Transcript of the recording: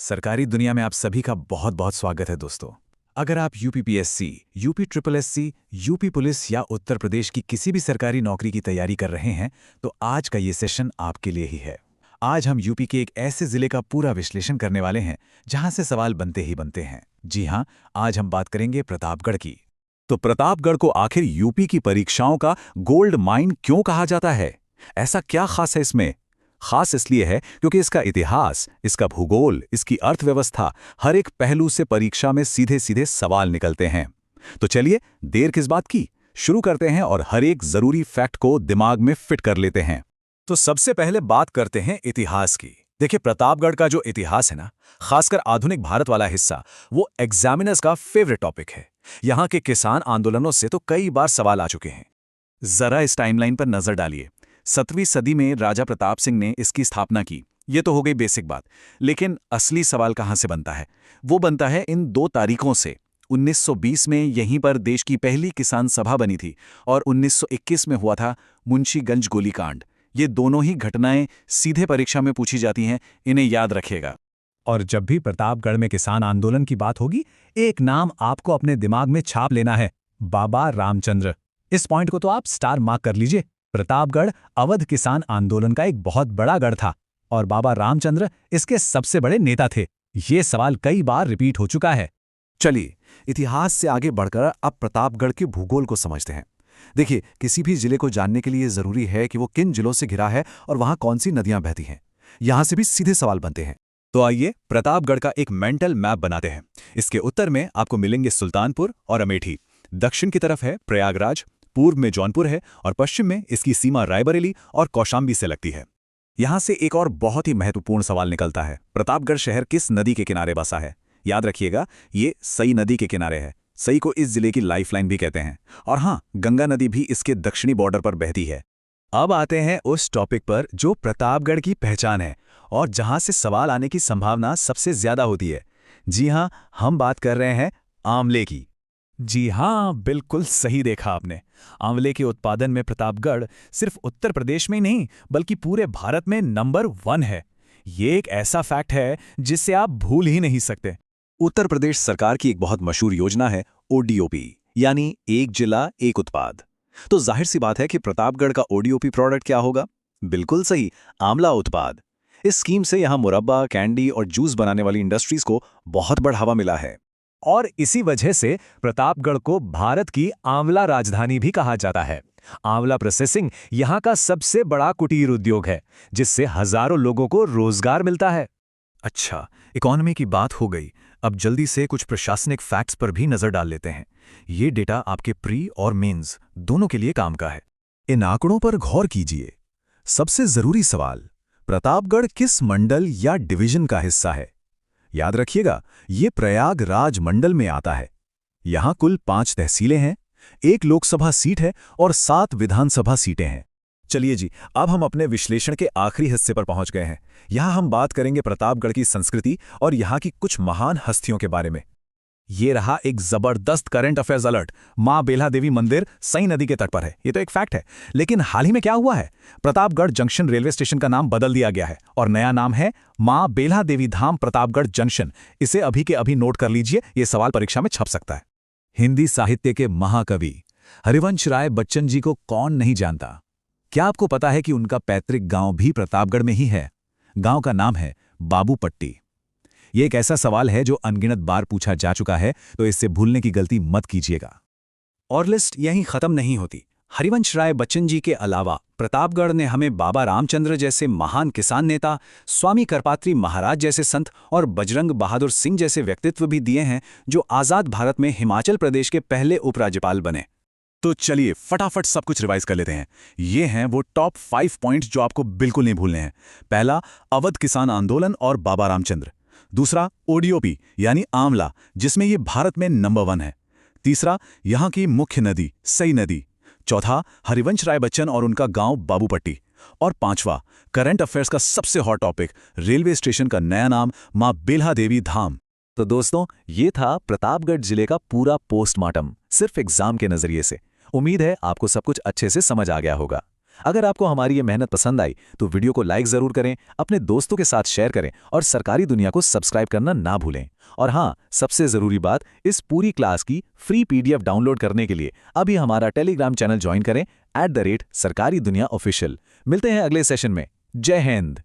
सरकारी दुनिया में आप सभी का बहुत बहुत स्वागत है दोस्तों। अगर आप UPPSC, UP triple SC, UP police या उत्तर प्रदेश की किसी भी सरकारी नौकरी की तैयारी कर रहे हैं तो आज का ये सेशन आपके लिए ही है। आज हम यूपी के एक ऐसे जिले का पूरा विश्लेषण करने वाले हैं जहां से सवाल बनते ही बनते हैं। जी हाँ, आज हम बात करेंगे प्रतापगढ़ की। तो प्रतापगढ़ को आखिर यूपी की परीक्षाओं का गोल्ड माइन क्यों कहा जाता है? ऐसा क्या खास है इसमें? खास इसलिए है क्योंकि इसका इतिहास, इसका भूगोल, इसकी अर्थव्यवस्था, हर एक पहलू से परीक्षा में सीधे सीधे सवाल निकलते हैं। तो चलिए, देर किस बात की, शुरू करते हैं और हर एक जरूरी फैक्ट को दिमाग में फिट कर लेते हैं। तो सबसे पहले बात करते हैं इतिहास की। देखिए, प्रतापगढ़ का जो इतिहास है ना, खासकर आधुनिक भारत वाला हिस्सा, वो एग्जामिनर्स का फेवरेट टॉपिक है। यहाँ के किसान आंदोलनों से तो कई बार सवाल आ चुके हैं। जरा इस टाइमलाइन पर नजर डालिए। 7वीं सदी में राजा प्रताप सिंह ने इसकी स्थापना की। ये तो हो गई बेसिक बात, लेकिन असली सवाल कहाँ से बनता है? वो बनता है इन 2 तारीखों से। 1920 में यहीं पर देश की पहली किसान सभा बनी थी और 1921 में हुआ था मुंशीगंज गोलीकांड। ये दोनों ही घटनाएं सीधे परीक्षा में पूछी जाती हैं, इन्हें याद रखिएगा। और जब भी प्रतापगढ़ में किसान आंदोलन की बात होगी, एक नाम आपको अपने दिमाग में छाप लेना है, बाबा रामचंद्र। इस पॉइंट को तो आप स्टार मार्क कर लीजिए। प्रतापगढ़ अवध किसान आंदोलन का एक बहुत बड़ा गढ़ था और बाबा रामचंद्र इसके सबसे बड़े नेता थे। ये सवाल कई बार रिपीट हो चुका है। चलिए, इतिहास से आगे बढ़कर अब प्रतापगढ़ के भूगोल को समझते हैं। देखिए, किसी भी जिले को जानने के लिए जरूरी है कि वो किन जिलों से घिरा है और वहां कौन सी नदियां बहती हैं। यहां से भी सीधे सवाल बनते हैं। तो आइए प्रतापगढ़ का एक मेंटल मैप बनाते हैं। इसके उत्तर में आपको मिलेंगे सुल्तानपुर और अमेठी, दक्षिण की तरफ है प्रयागराज, पूर्व में जौनपुर है और पश्चिम में इसकी सीमा रायबरेली और कौशाम्बी से लगती है। यहां से एक और बहुत ही महत्वपूर्ण सवाल निकलता है, प्रतापगढ़ शहर किस नदी के किनारे बसा है? याद रखिएगा, ये सई नदी के किनारे है। सई को इस जिले की लाइफलाइन भी कहते हैं। और हाँ, गंगा नदी भी इसके दक्षिणी बॉर्डर पर बहती है। अब आते हैं उस टॉपिक पर जो प्रतापगढ़ की पहचान है और जहां से सवाल आने की संभावना सबसे ज्यादा होती है। जी हाँ, हम बात कर रहे हैं आंवले की। जी हाँ, बिल्कुल सही देखा आपने। आंवले के उत्पादन में प्रतापगढ़ सिर्फ उत्तर प्रदेश में ही नहीं बल्कि पूरे भारत में नंबर 1 है। ये एक ऐसा फैक्ट है जिसे आप भूल ही नहीं सकते। उत्तर प्रदेश सरकार की एक बहुत मशहूर योजना है ओडीओपी, यानी एक जिला एक उत्पाद। तो जाहिर सी बात है कि प्रतापगढ़ का ओडीओपी प्रोडक्ट क्या होगा? बिल्कुल सही, आंवला उत्पाद। इस स्कीम से यहां मुरब्बा, कैंडी और जूस बनाने वाली इंडस्ट्रीज को बहुत बढ़ावा मिला है। और इसी वजह से प्रतापगढ़ को भारत की आंवला राजधानी भी कहा जाता है। आंवला प्रोसेसिंग यहाँ का सबसे बड़ा कुटीर उद्योग है, जिससे हजारों लोगों को रोजगार मिलता है। अच्छा, इकोनॉमी की बात हो गई। अब जल्दी से कुछ प्रशासनिक फैक्ट्स पर भी नजर डाल लेते हैं। ये डेटा आपके प्री और मेंस दोनों के लिए काम का है। इन आंकड़ों पर गौर कीजिए। सबसे जरूरी सवाल, प्रतापगढ़ किस मंडल या डिवीजन का हिस्सा है? याद रखिएगा, ये प्रयागराज मंडल में आता है। यहां कुल 5 तहसीलें हैं, 1 लोकसभा सीट है और 7 विधानसभा सीटें हैं। चलिए जी, अब हम अपने विश्लेषण के आखिरी हिस्से पर पहुंच गए हैं। यहां हम बात करेंगे प्रतापगढ़ की संस्कृति और यहां की कुछ महान हस्तियों के बारे में। ये रहा एक जबरदस्त करंट अफेयर्स अलर्ट। मां बेल्हा देवी मंदिर सई नदी के तट पर है, ये तो एक फैक्ट है। लेकिन हाल ही में क्या हुआ है? प्रतापगढ़ जंक्शन रेलवे स्टेशन का नाम बदल दिया गया है और नया नाम है मां बेल्हा देवी धाम प्रतापगढ़ जंक्शन। इसे अभी के अभी नोट कर लीजिए, ये सवाल परीक्षा में छप सकता है। हिंदी साहित्य के महाकवि हरिवंश राय बच्चन जी को कौन नहीं जानता? क्या आपको पता है कि उनका पैतृक गांव भी प्रतापगढ़ में ही है? गांव का नाम है बाबूपट्टी। ये एक ऐसा सवाल है जो अनगिनत बार पूछा जा चुका है, तो इससे भूलने की गलती मत कीजिएगा। और लिस्ट यहीं खत्म नहीं होती। हरिवंश राय बच्चन जी के अलावा प्रतापगढ़ ने हमें बाबा रामचंद्र जैसे महान किसान नेता, स्वामी करपात्री महाराज जैसे संत और बजरंग बहादुर सिंह जैसे व्यक्तित्व भी दिए हैं, जो आजाद भारत में हिमाचल प्रदेश के पहले उपराज्यपाल बने। तो चलिए फटाफट सब कुछ रिवाइज कर लेते हैं। ये हैं वो टॉप 5 पॉइंट्स जो आपको बिल्कुल नहीं भूलने हैं। पहला, अवध किसान आंदोलन और बाबा रामचंद्र। दूसरा, ओडीओपी यानी आंवला, जिसमें ये भारत में नंबर 1 है। तीसरा, यहाँ की मुख्य नदी सई नदी। चौथा, हरिवंश राय बच्चन और उनका गांव बाबूपट्टी। और पांचवा, करंट अफेयर्स का सबसे हॉट टॉपिक, रेलवे स्टेशन का नया नाम मां बेल्हा देवी धाम। तो दोस्तों, ये था प्रतापगढ़ जिले का पूरा पोस्टमार्टम, सिर्फ एग्जाम के नजरिए से। उम्मीद है आपको सब कुछ अच्छे से समझ आ गया होगा। अगर आपको हमारी ये मेहनत पसंद आई तो वीडियो को लाइक जरूर करें, अपने दोस्तों के साथ शेयर करें और सरकारी दुनिया को सब्सक्राइब करना ना भूलें। और हाँ, सबसे जरूरी बात, इस पूरी क्लास की फ्री PDF डाउनलोड करने के लिए अभी हमारा टेलीग्राम चैनल ज्वाइन करें @सरकारी दुनिया ऑफिशियल। मिलते हैं अगले सेशन में। जय हिंद।